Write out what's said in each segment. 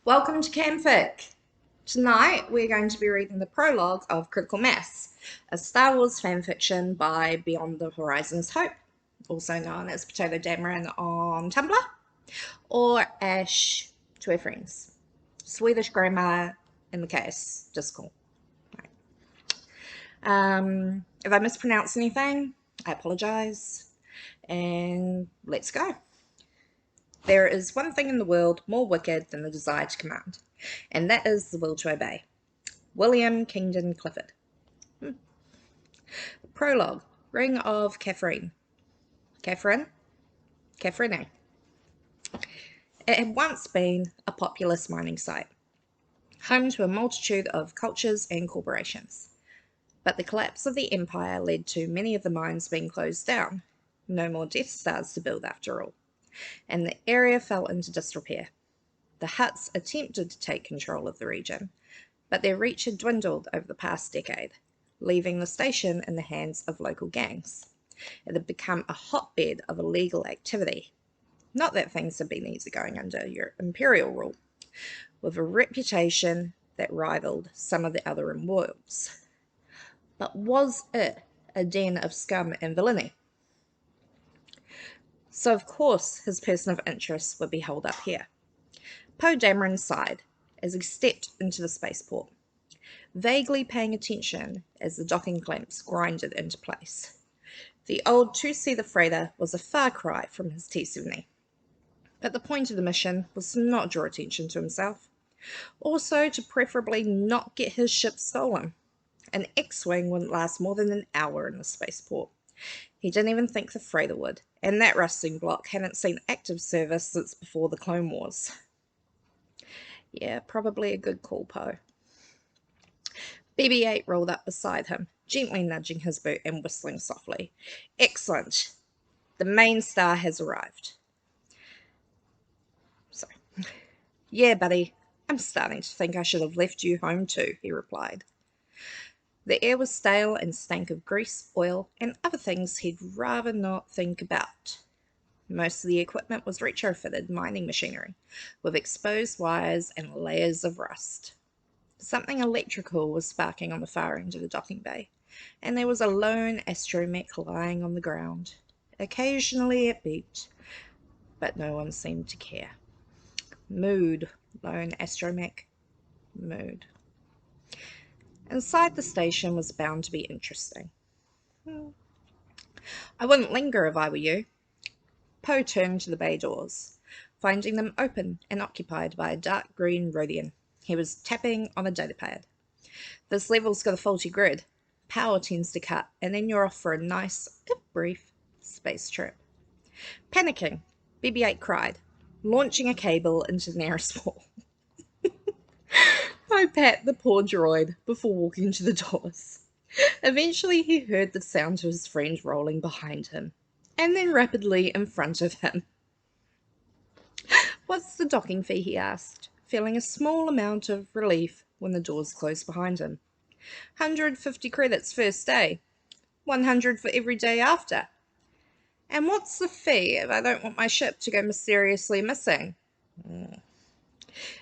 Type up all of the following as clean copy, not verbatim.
Welcome to KAMFIC. Tonight we're going to be reading the prologue of Critical Mass, a Star Wars fanfiction by Beyond the Horizon's Hope, also known as Poe Dameron on Tumblr, or Ash to her friends. Swedish grammar in the case, just cool. If I mispronounce anything, I apologise, and let's go. There is one thing in the world more wicked than the desire to command, and that is the will to obey. William Kingdon Clifford. Prologue. Ring of Catherine. Catherine? It had once been a populous mining site, home to a multitude of cultures and corporations. But the collapse of the empire led to many of the mines being closed down. No more Death Stars to build after all. And the area fell into disrepair. The Hutts attempted to take control of the region, but their reach had dwindled over the past decade, leaving the station in the hands of local gangs. It had become a hotbed of illegal activity. Not that things had been easy going under your imperial rule, with a reputation that rivaled some of the other worlds. But was it a den of scum and villainy? So of course his person of interest would be held up here. Poe Dameron sighed as he stepped into the spaceport, vaguely paying attention as the docking clamps grinded into place. The old two-seater freighter was a far cry from his T-70, but the point of the mission was to not draw attention to himself, also to preferably not get his ship stolen. An X-Wing wouldn't last more than an hour in the spaceport. He didn't even think the freighter would, and that rusting block hadn't seen active service since before the Clone Wars. Yeah, probably a good call, Poe. BB-8 rolled up beside him, gently nudging his boot and whistling softly. Excellent. The main star has arrived. Sorry. Yeah, buddy. I'm starting to think I should have left you home too, he replied. The air was stale and stank of grease, oil, and other things he'd rather not think about. Most of the equipment was retrofitted mining machinery, with exposed wires and layers of rust. Something electrical was sparking on the far end of the docking bay, and there was a lone astromech lying on the ground. Occasionally it beeped, but no one seemed to care. Mood, lone astromech. Mood. Inside the station was bound to be interesting. I wouldn't linger if I were you. Poe turned to the bay doors, finding them open and occupied by a dark green Rodian. He was tapping on a datapad. This level's got a faulty grid. Power tends to cut, and then you're off for a nice, if brief, space trip. Panicking, BB-8 cried, launching a cable into the nearest wall. I pat the poor droid before walking to the doors. Eventually he heard the sound of his friend rolling behind him, and then rapidly in front of him. What's the docking fee, he asked, feeling a small amount of relief when the doors closed behind him. 150 credits first day, 100 for every day after. And what's the fee if I don't want my ship to go mysteriously missing?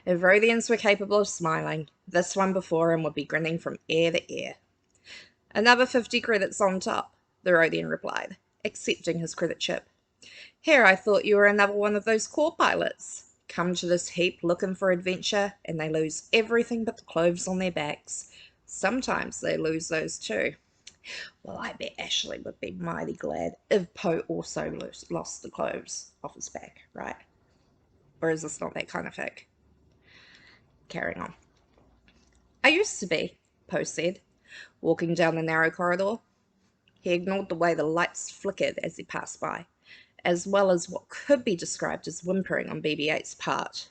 If Rothians were capable of smiling, this one before him would be grinning from ear to ear. Another 50 credits on top, the Rothian replied, accepting his credit chip. Here, I thought you were another one of those core pilots. Come to this heap looking for adventure, and they lose everything but the clothes on their backs. Sometimes they lose those too. Well, I bet Ashley would be mighty glad if Poe also lost the clothes off his back, right? Or is this not that kind of fic? Carrying on. I used to be, Poe said, walking down the narrow corridor. He ignored the way the lights flickered as he passed by, as well as what could be described as whimpering on BB-8's part.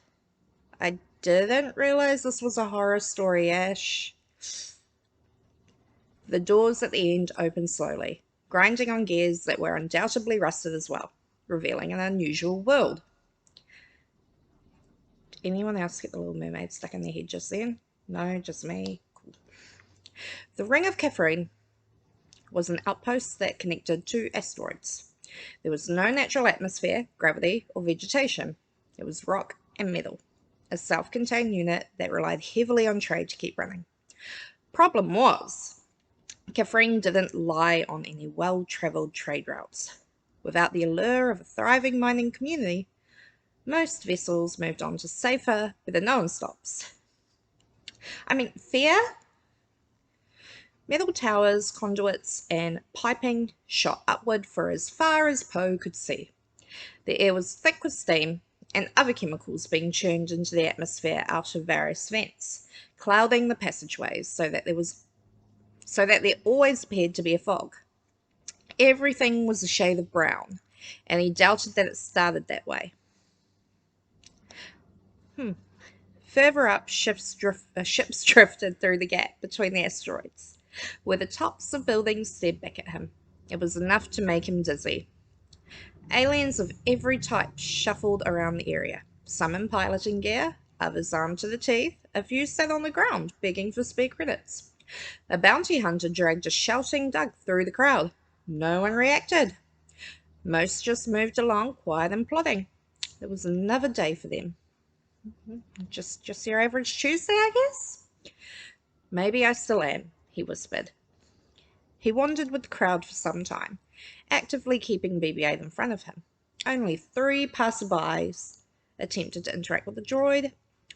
I didn't realize this was a horror story, Ash. The doors at the end opened slowly, grinding on gears that were undoubtedly rusted as well, revealing an unusual world. Did anyone else get the Little Mermaid stuck in their head just then? No, just me. Cool. The Ring of Catherine was an outpost that connected two asteroids. There was no natural atmosphere, gravity, or vegetation. It was rock and metal. a self-contained unit that relied heavily on trade to keep running. Problem was, KAMFIC didn't lie on any well-travelled trade routes. Without the allure of a thriving mining community, most vessels moved on to safer, better-known stops. Fear? Metal towers, conduits, and piping shot upward for as far as Poe could see. The air was thick with steam and other chemicals being churned into the atmosphere out of various vents, clouding the passageways so that there always appeared to be a fog. Everything was a shade of brown, and he doubted that it started that way. Further up, ships drifted through the gap between the asteroids, where the tops of buildings stared back at him. It was enough to make him dizzy. Aliens of every type shuffled around the area, some in piloting gear, others armed to the teeth, a few sat on the ground, begging for spare credits. A bounty hunter dragged a shouting Doug through the crowd. No one reacted. Most just moved along, quiet and plodding. It was another day for them. Just your average Tuesday, I guess? Maybe I still am, he whispered. He wandered with the crowd for some time, actively keeping BB-8 in front of him. Only 3 passerbys attempted to interact with the droid,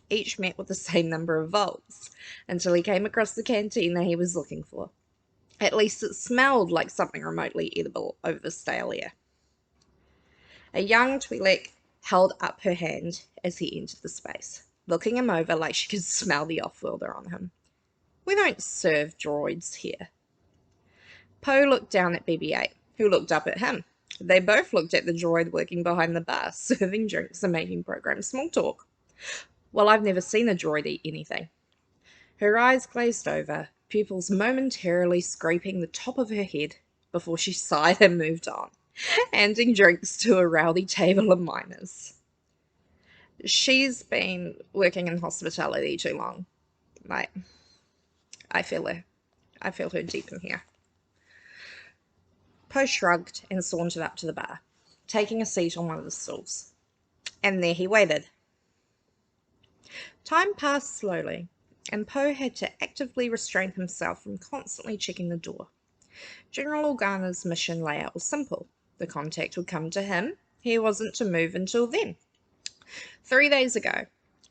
each met with the same number of volts, until he came across the cantina he was looking for. At least it smelled like something remotely edible over the stale air. A young Twi'lek held up her hand as he entered the space, looking him over like she could smell the off-worlder on him. We don't serve droids here. Poe looked down at BB-8, who looked up at him. They both looked at the droid working behind the bar, serving drinks and making program small talk. Well, I've never seen a droid eat anything. Her eyes glazed over, pupils momentarily scraping the top of her head before she sighed and moved on, handing drinks to a rowdy table of miners. She's been working in hospitality too long. I feel her. I feel her deep in here. Poe shrugged and sauntered up to the bar, taking a seat on one of the stools. And there he waited. Time passed slowly, and Poe had to actively restrain himself from constantly checking the door. General Organa's mission layout was simple. The contact would come to him. He wasn't to move until then. 3 days ago,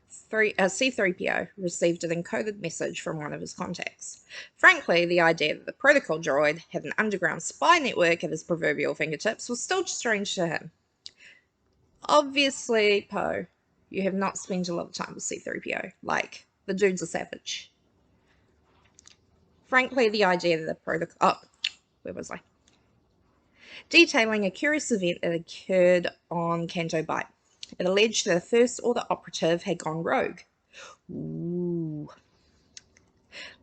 C-3PO received an encoded message from one of his contacts. Frankly, the idea that the protocol droid had an underground spy network at his proverbial fingertips was still strange to him. Obviously, Poe, you have not spent a lot of time with C-3PO. The dude's a savage. Frankly, the idea that the protocol... Oh, where was I? Detailing a curious event that occurred on Canto Bight. It alleged that a First Order operative had gone rogue. Ooh.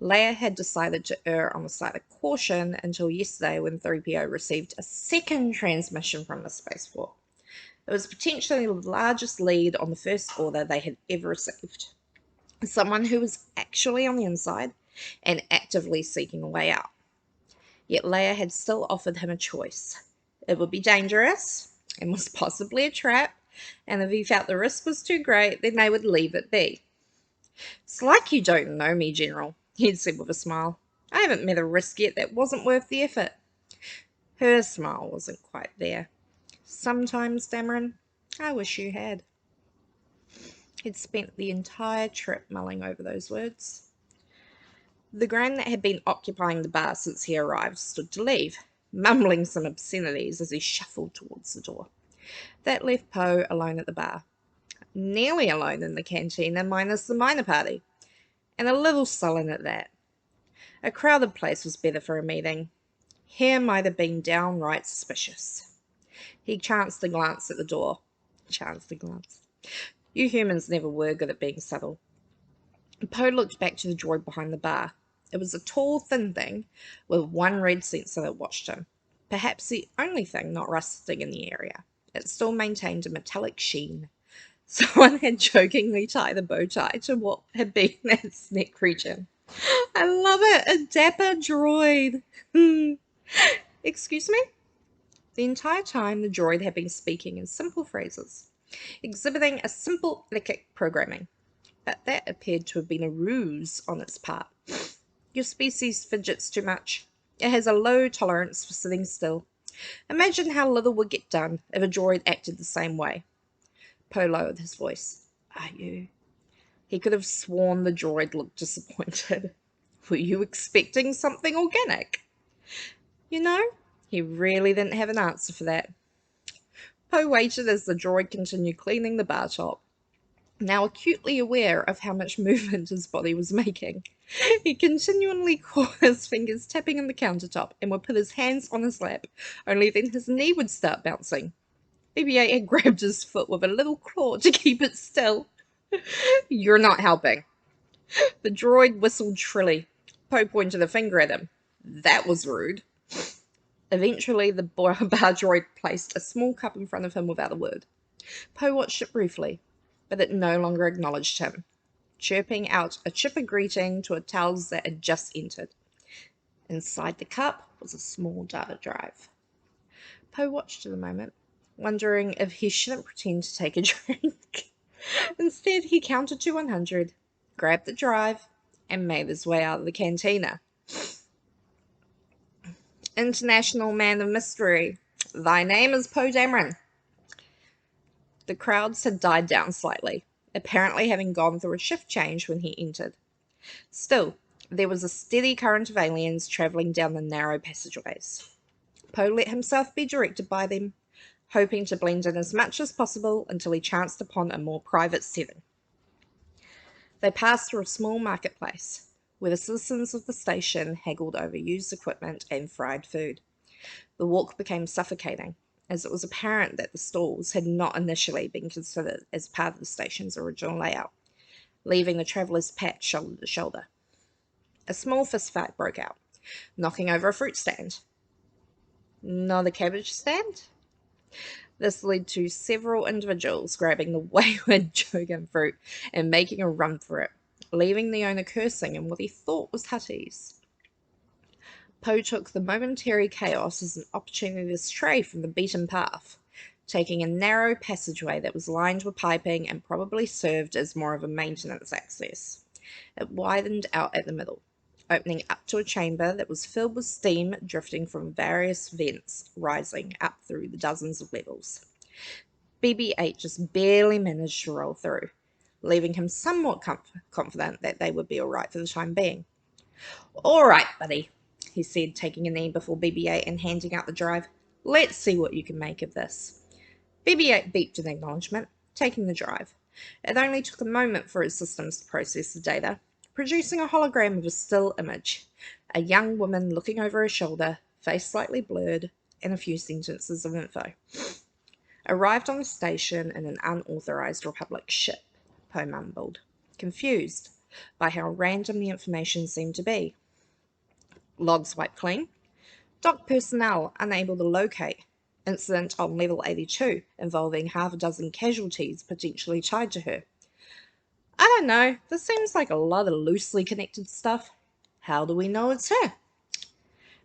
Leia had decided to err on the side of caution until yesterday when 3PO received a second transmission from the spaceport. It was potentially the largest lead on the First Order they had ever received. Someone who was actually on the inside and actively seeking a way out. Yet Leia had still offered him a choice. It would be dangerous and was possibly a trap, and if he felt the risk was too great, then they would leave it be. It's like you don't know me, General, he'd said with a smile. I haven't met a risk yet that wasn't worth the effort. Her smile wasn't quite there. Sometimes, Dameron, I wish you had. He'd spent the entire trip mulling over those words. The grown that had been occupying the bar since he arrived stood to leave, mumbling some obscenities as he shuffled towards the door. That left Poe alone at the bar. Nearly alone in the cantina minus the minor party, and a little sullen at that. A crowded place was better for a meeting. Here might have been downright suspicious. He chanced a glance at the door. You humans never were good at being subtle. Poe looked back to the droid behind the bar. It was a tall, thin thing with one red sensor that watched him. Perhaps the only thing not rusting in the area. It still maintained a metallic sheen. Someone had jokingly tied a bow tie to what had been its neck region. I love it! A dapper droid! Excuse me? The entire time the droid had been speaking in simple phrases, exhibiting a simple etiquette programming. but that appeared to have been a ruse on its part. Your species fidgets too much. It has a low tolerance for sitting still. Imagine how little would get done if a droid acted the same way. Poe lowered his voice. Are you? He could have sworn the droid looked disappointed. Were you expecting something organic? You know, he really didn't have an answer for that. Poe waited as the droid continued cleaning the bar top, now acutely aware of how much movement his body was making. He continually caught his fingers tapping on the countertop and would put his hands on his lap, only then his knee would start bouncing. BB-8 had grabbed his foot with a little claw to keep it still. You're not helping. The droid whistled shrilly. Poe pointed a finger at him. That was rude. Eventually, the bar droid placed a small cup in front of him without a word. Poe watched it briefly, but it no longer acknowledged him, chirping out a chipper greeting to a Tals that had just entered. Inside the cup was a small data drive. Poe watched it a moment, wondering if he shouldn't pretend to take a drink. Instead, he counted to 100, grabbed the drive, and made his way out of the cantina. International man of mystery, thy name is Poe Dameron. The crowds had died down slightly, apparently having gone through a shift change when he entered. Still, there was a steady current of aliens travelling down the narrow passageways. Poe let himself be directed by them, hoping to blend in as much as possible until he chanced upon a more private setting. They passed through a small marketplace, where the citizens of the station haggled over used equipment and fried food. The walk became suffocating, as it was apparent that the stalls had not initially been considered as part of the station's original layout, leaving the travellers packed shoulder to shoulder. A small fistfight broke out, knocking over a fruit stand. Not a cabbage stand? This led to several individuals grabbing the wayward Jogan fruit and making a run for it, leaving the owner cursing in what he thought was Huttese. Poe took the momentary chaos as an opportunity to stray from the beaten path, taking a narrow passageway that was lined with piping and probably served as more of a maintenance access. It widened out at the middle, opening up to a chamber that was filled with steam drifting from various vents rising up through the dozens of levels. BB-8 just barely managed to roll through, leaving him somewhat confident that they would be alright for the time being. Alright, buddy, he said, taking a knee before BB-8 and handing out the drive. Let's see what you can make of this. BB-8 beeped in acknowledgement, taking the drive. It only took a moment for his systems to process the data, producing a hologram of a still image, a young woman looking over her shoulder, face slightly blurred, and a few sentences of info. Arrived on the station in an unauthorized Republic ship, Poe mumbled, confused by how random the information seemed to be. Logs wiped clean. Dock personnel unable to locate. Incident on level 82 involving half a dozen casualties potentially tied to her. I don't know, this seems like a lot of loosely connected stuff. How do we know it's her?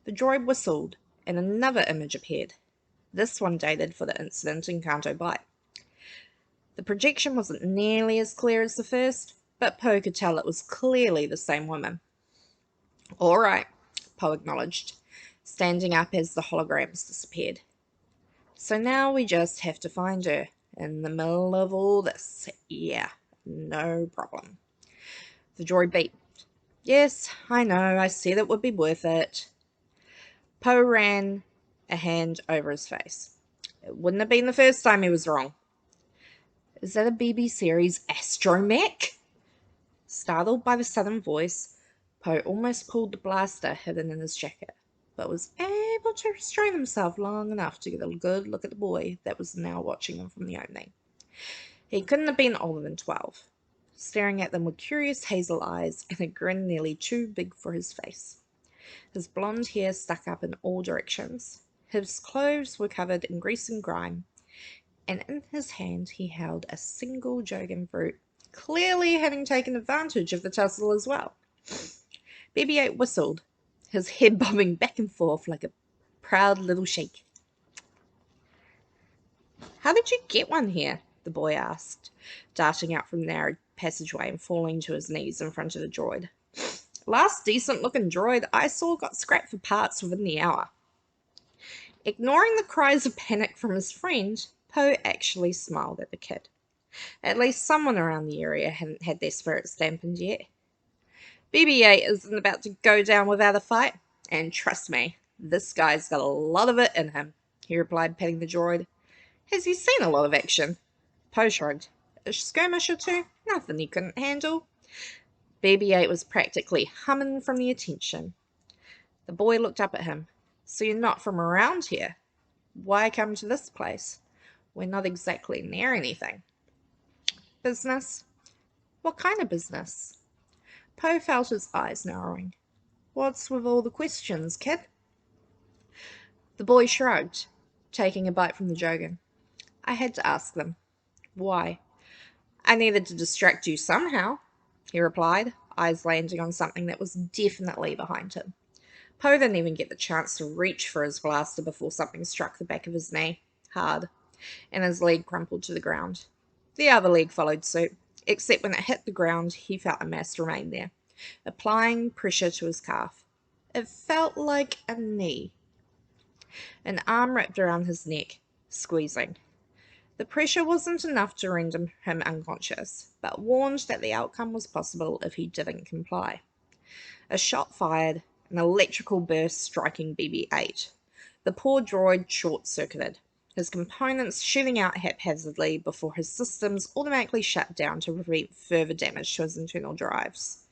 The droid whistled, and another image appeared. This one dated for the incident in Canto Bight. The projection wasn't nearly as clear as the first, but Poe could tell it was clearly the same woman. All right, Poe acknowledged, standing up as the holograms disappeared. So now we just have to find her, in the middle of all this. Yeah, no problem. The droid beeped. Yes, I know, I said it would be worth it. Poe ran a hand over his face. It wouldn't have been the first time he was wrong. Is that a BB series astromech? Startled by the sudden voice, Poe almost pulled the blaster hidden in his jacket, but was able to restrain himself long enough to get a good look at the boy that was now watching him from the opening. He couldn't have been older than 12, staring at them with curious hazel eyes and a grin nearly too big for his face. His blonde hair stuck up in all directions. His clothes were covered in grease and grime, and in his hand he held a single Jogan fruit, clearly having taken advantage of the tussle as well. BB-8 whistled, his head bobbing back and forth like a proud little sheik. How did you get one here? the boy asked, darting out from the narrow passageway and falling to his knees in front of the droid. Last decent-looking droid I saw got scrapped for parts within the hour. Ignoring the cries of panic from his friend, Poe actually smiled at the kid. At least someone around the area hadn't had their spirits dampened yet. BB-8 isn't about to go down without a fight, and trust me, this guy's got a lot of it in him, he replied, patting the droid. Has he seen a lot of action? Poe shrugged. A skirmish or two? Nothing he couldn't handle. BB-8 was practically humming from the attention. The boy looked up at him. So you're not from around here? Why come to this place? We're not exactly near anything. Business? What kind of business? Poe felt his eyes narrowing. What's with all the questions, kid? The boy shrugged, taking a bite from the Jogan. I had to ask them. Why? I needed to distract you somehow, he replied, eyes landing on something that was definitely behind him. Poe didn't even get the chance to reach for his blaster before something struck the back of his knee, hard, and his leg crumpled to the ground. The other leg followed suit, except when it hit the ground, he felt a mass remain there, applying pressure to his calf. It felt like a knee. An arm wrapped around his neck, squeezing. The pressure wasn't enough to render him unconscious, but warned that the outcome was possible if he didn't comply. A shot fired, an electrical burst striking BB-8. The poor droid short-circuited, his components shooting out haphazardly before his systems automatically shut down to prevent further damage to his internal drives.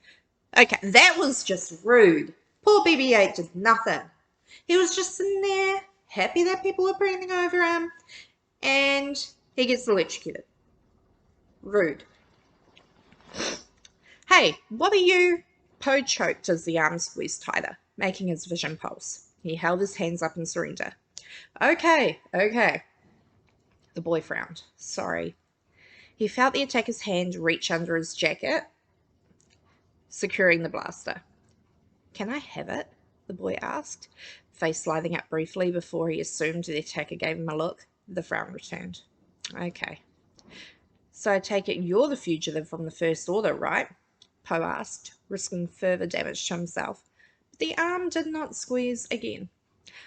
Okay, that was just rude. Poor BB-8 did nothing. He was just sitting there, happy that people were breathing over him, and he gets electrocuted. Rude. Hey, what are you? Poe choked as the arm squeezed tighter, making his vision pulse. He held his hands up in surrender. Okay. The boy frowned. Sorry. He felt the attacker's hand reach under his jacket, securing the blaster. Can I have it? The boy asked, face lighting up briefly before he assumed the attacker gave him a look. The frown returned. Okay. So I take it you're the fugitive from the First Order, right? Poe asked, risking further damage to himself. But the arm did not squeeze again.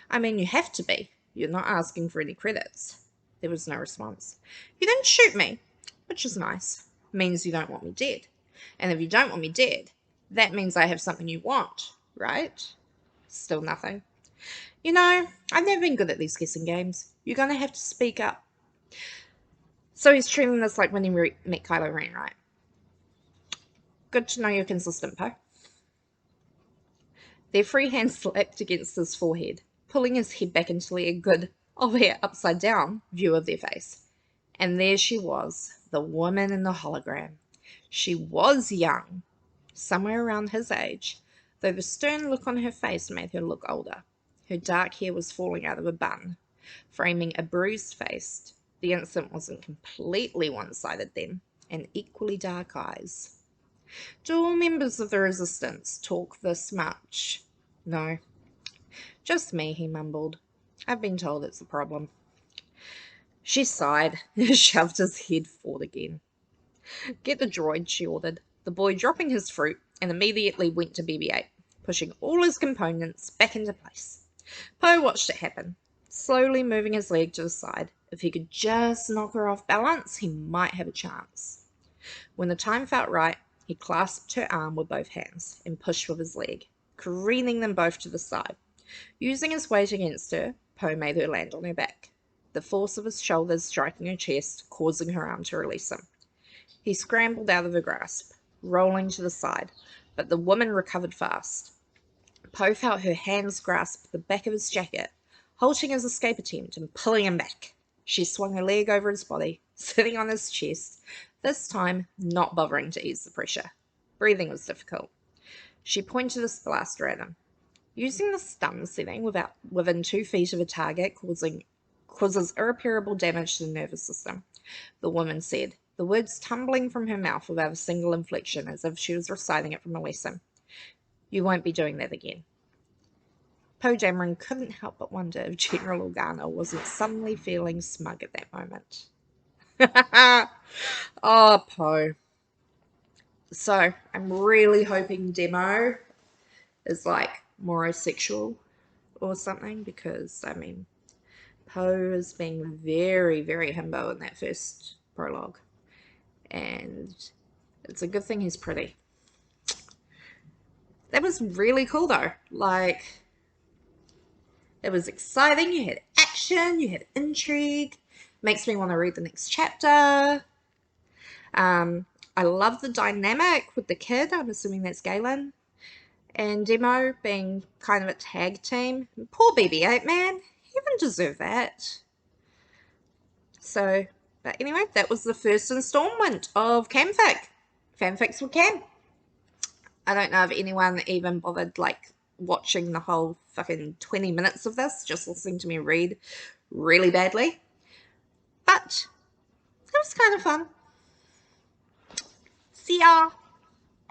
I mean, you have to be. You're not asking for any credits. There was no response. You didn't shoot me, which is nice. Means you don't want me dead. And if you don't want me dead, that means I have something you want, right? Still nothing. You know, I've never been good at these guessing games. You're going to have to speak up. So he's treating this like when he met Kylo Ren, right? Good to know you're consistent, Poe. Their free hand slapped against his forehead, pulling his head back until he had a good, albeit upside down, view of their face. And there she was, the woman in the hologram. She was young, somewhere around his age, though the stern look on her face made her look older. Her dark hair was falling out of a bun, framing a bruised face. The instant wasn't completely one-sided then, and equally dark eyes. Do all members of the Resistance talk this much? No. Just me, he mumbled. I've been told it's a problem. She sighed, shoved his head forward again. Get the droid, she ordered, the boy dropping his fruit, and immediately went to BB-8, pushing all his components back into place. Poe watched it happen, slowly moving his leg to the side. If he could just knock her off balance, he might have a chance. When the time felt right, he clasped her arm with both hands and pushed with his leg, careening them both to the side. Using his weight against her, Poe made her land on her back, the force of his shoulders striking her chest, causing her arm to release him. He scrambled out of her grasp, rolling to the side, but the woman recovered fast. Poe felt her hands grasp the back of his jacket, halting his escape attempt and pulling him back. She swung her leg over his body, sitting on his chest, this time not bothering to ease the pressure. Breathing was difficult. She pointed his blaster at him. Using the stun setting within 2 feet of a target causes irreparable damage to the nervous system, the woman said, the words tumbling from her mouth without a single inflection, as if she was reciting it from a lesson. You won't be doing that again. Poe Dameron couldn't help but wonder if General Organa wasn't suddenly feeling smug at that moment. Oh, Poe. So, I'm really hoping Demo is like more asexual or something because, I mean, Poe is being very, very himbo in that first prologue. And it's a good thing he's pretty. That was really cool though. Like, it was exciting. You had action, you had intrigue. Makes me want to read the next chapter. I love the dynamic with the kid. I'm assuming that's Galen. And Demo being kind of a tag team. Poor BB-8, man. He didn't deserve that. So, but anyway, that was the first installment of KAMFIC. Fanfics with Cam. I don't know if anyone even bothered, like, watching the whole fucking 20 minutes of this, just listening to me read really badly. But it was kind of fun. See ya!